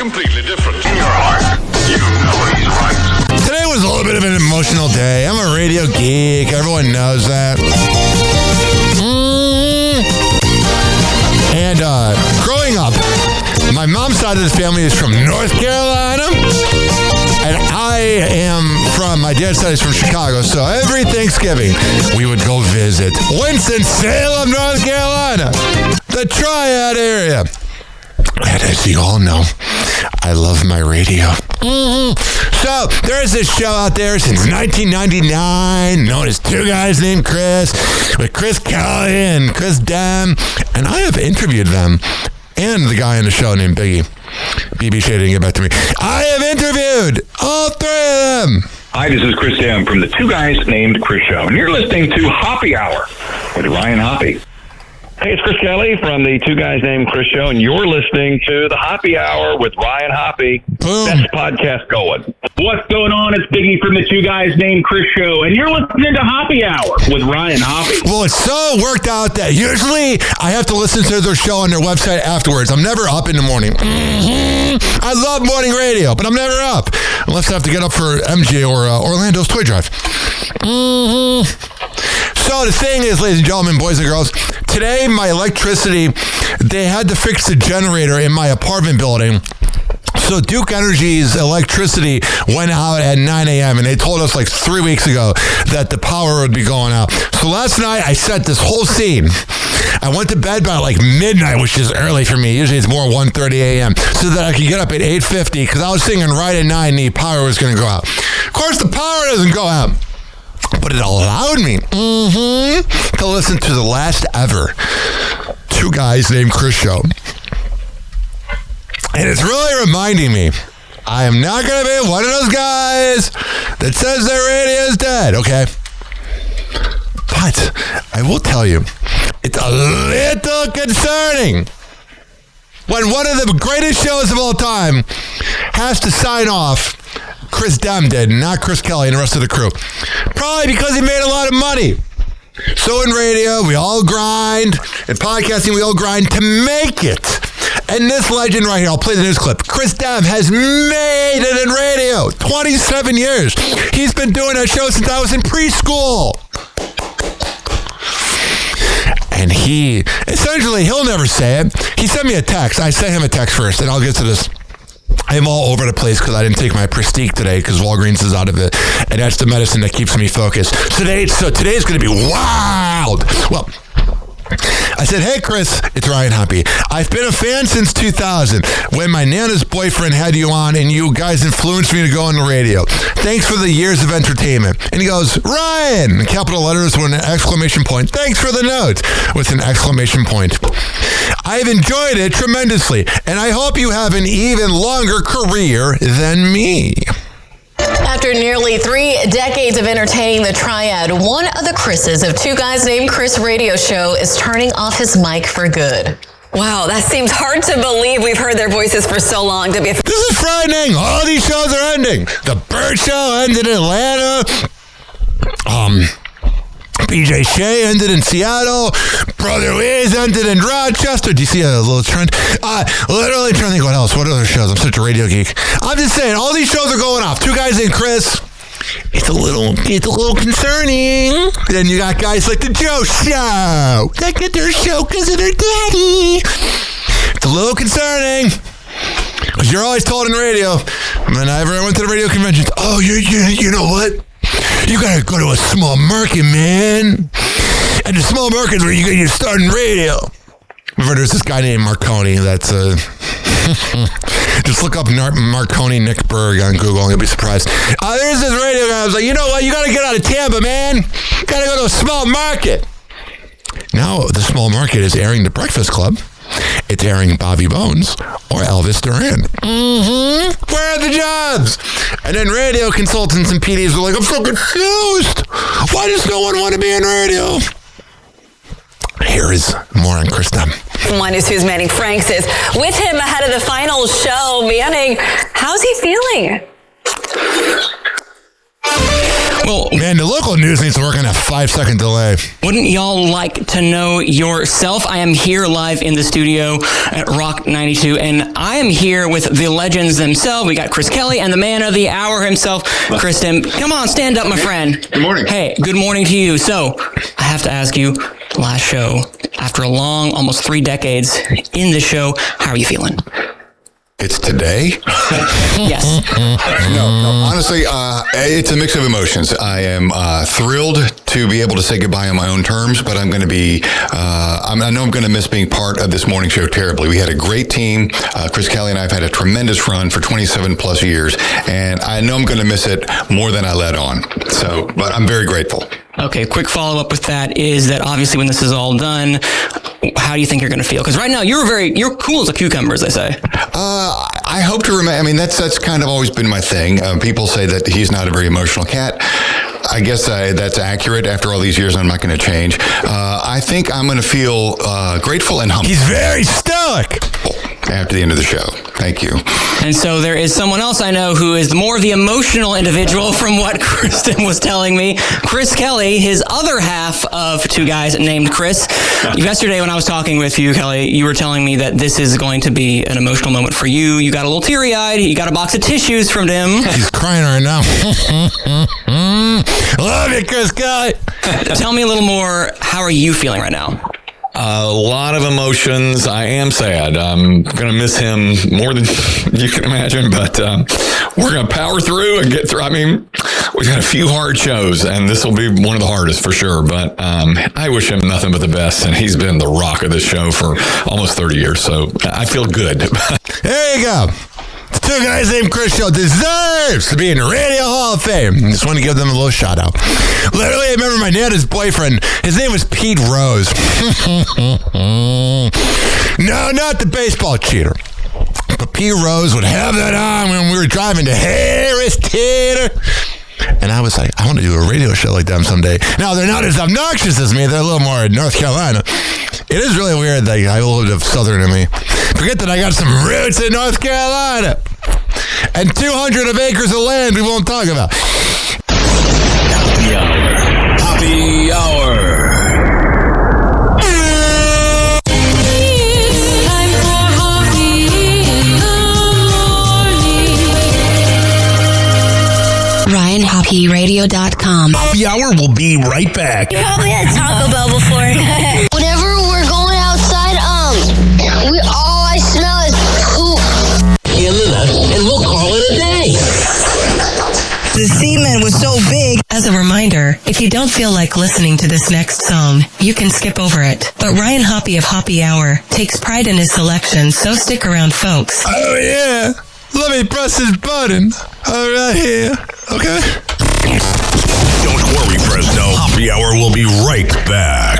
completely different. In your heart, you know he's right. Today was a little bit of an emotional day. I'm a radio geek. Everyone knows that. And growing up, my mom's side of the family is from North Carolina. And my dad's side is from Chicago. So every Thanksgiving, we would go visit Winston-Salem, North Carolina, the Triad area. And as you all know, I love my radio. So there's this show out there since 1999 known as Two Guys Named Chris, with Chris Kelly and Chris Demm. And I have interviewed them and the guy on the show named Biggie. BB Shea didn't get back to me. I have interviewed all three of them. Hi, this is Chris Demm from the Two Guys Named Chris show, and you're listening to Hoppe Hour with Ryan Hoppe. Hey, it's Chris Kelly from the Two Guys Named Chris show, and you're listening to the Hoppe Hour with Ryan Hoppe. Boom. Best podcast going. What's going on? It's Biggie from the Two Guys Named Chris show, and you're listening to Hoppe Hour with Ryan Hoppe. Well, it's so worked out that usually I have to listen to their show on their website afterwards. I'm never up in the morning. I love morning radio, but I'm never up unless I have to get up for MJ or Orlando's Toy Drive. So the thing is, ladies and gentlemen, boys and girls, today my electricity, they had to fix the generator in my apartment building. So Duke Energy's electricity went out at 9 a.m. and they told us like 3 weeks ago that the power would be going out. So last night I set this whole scene. I went to bed by like midnight, which is early for me. Usually it's more 1:30 a.m. so that I could get up at 8:50 because I was thinking right at 9 the power was going to go out. Of course, the power doesn't go out. But it allowed me to listen to the last ever Two Guys Named Chris show. And it's really reminding me, I am not going to be one of those guys that says their radio is dead, okay? But I will tell you, it's a little concerning when one of the greatest shows of all time has to sign off. Chris Demm did, not Chris Kelly and the rest of the crew. Probably because he made a lot of money. So in radio, we all grind. In podcasting, we all grind to make it. And this legend right here, I'll play the news clip. Chris Demm has made it in radio. 27 years. He's been doing that show since I was in preschool. And he'll never say it. He sent me a text. I sent him a text first, and I'll get to this. I'm all over the place because I didn't take my Prestige today because Walgreens is out of it. And that's the medicine that keeps me focused. So today's going to be wild. Well, I said, hey, Chris, it's Ryan Hoppe. I've been a fan since 2000 when my Nana's boyfriend had you on and you guys influenced me to go on the radio. Thanks for the years of entertainment. And he goes, Ryan, in capital letters with an exclamation point. Thanks for the note with an exclamation point. I've enjoyed it tremendously, and I hope you have an even longer career than me. After nearly 3 decades of entertaining the Triad, one of the Chris's of Two Guys Named Chris radio show is turning off his mic for good. Wow, that seems hard to believe. We've heard their voices for so long. This is frightening. All these shows are ending. The Bird Show ended in Atlanta. BJ Shea ended in Seattle. Brother Wiz ended in Rochester. Do you see a little trend? Literally trying to think what else. What other shows? I'm such a radio geek. I'm just saying, all these shows are going off. Two Guys Named Chris. It's a little concerning. Then you got guys like the Joe Show that get their show because of their daddy. It's a little concerning. Because you're always told in radio, whenever I went to the radio conventions, oh, you know what? You gotta go to a small market, man. And the small market is where you get your start in radio. Remember, there's this guy named Marconi that's just look up Marconi Nick Berg on Google and you'll be surprised. There's this radio guy. I was like, you know what? You gotta get out of Tampa, man. You gotta go to a small market. Now, the small market is airing The Breakfast Club. It's airing Bobby Bones or Elvis Duran. Where are the jobs? And then radio consultants and PDs were like, I'm so confused. Why does no one want to be in radio? Here is more on Chris Demm. One is who's Manning Franks is with him ahead of the final show. Manning, how's he feeling? Well, Man, the local news needs to work on a 5-second delay. wouldn't y'all like to know yourself? I am here live in the studio at Rock 92, and I am here with the legends themselves. We got Chris Kelly and the man of the hour himself, Chris Demm. Come on, stand up, my friend. Good morning. Hey, good morning to you. So, I have to ask you, last show, after a long, almost 3 decades in the show, how are you feeling? It's today? Yes. No, honestly, it's a mix of emotions. I am thrilled to be able to say goodbye on my own terms, but I'm going to be, I know I'm going to miss being part of this morning show terribly. We had a great team. Chris Kelly and I have had a tremendous run for 27 plus years, and I know I'm going to miss it more than I let on. So, but I'm very grateful. Okay, quick follow-up with that is that obviously when this is all done, how do you think you're going to feel? Because right now you're cool as a cucumber, as they say. I hope to remain. I mean, that's kind of always been my thing. People say that he's not a very emotional cat. I guess that's accurate. After all these years, I'm not going to change. I think I'm going to feel grateful and humble. He's very stoic. After the end of the show. Thank you. And so there is someone else I know who is more the emotional individual from what Kristen was telling me. Chris Kelly, his other half of Two Guys Named Chris. Yesterday when I was talking with you, Kelly, you were telling me that this is going to be an emotional moment for you. You got a little teary-eyed. You got a box of tissues from Demm. He's crying right now. Love you, Chris Kelly. Tell me a little more. How are you feeling right now? A lot of emotions. I am sad. I'm going to miss him more than you can imagine, but we're going to power through and get through. I mean, we've had a few hard shows, and this will be one of the hardest for sure, but I wish him nothing but the best, and he's been the rock of this show for almost 30 years, so I feel good. There you go. The Two Guys Named Chris show deserves to be in the Radio Hall of Fame. Just want to give them a little shout out. Literally, I remember my Nana's boyfriend. His name was Pete Rose. No, not the baseball cheater. But Pete Rose would have that on when we were driving to Harris Theater. And I was like, I want to do a radio show like them someday. Now, they're not as obnoxious as me. They're a little more in North Carolina. It is really weird that I have a little bit of Southern in me. Forget that I got some roots in North Carolina. And 200 of acres of land we won't talk about. Happy Hour. Happy Hour. RyanHoppyRadio.com. Happy Hour will be right back. You probably had Taco Bell before. Whenever we're going outside, all I smell is poop. Killing us, and we'll call it a day. The semen was so big. As a reminder, if you don't feel like listening to this next song, you can skip over it. But Ryan Hoppe of Hoppe Hour takes pride in his selection, so stick around, folks. Oh, yeah. Let me press this button. All right here. Okay. Don't worry, Fresno. Happy Hour will be right back.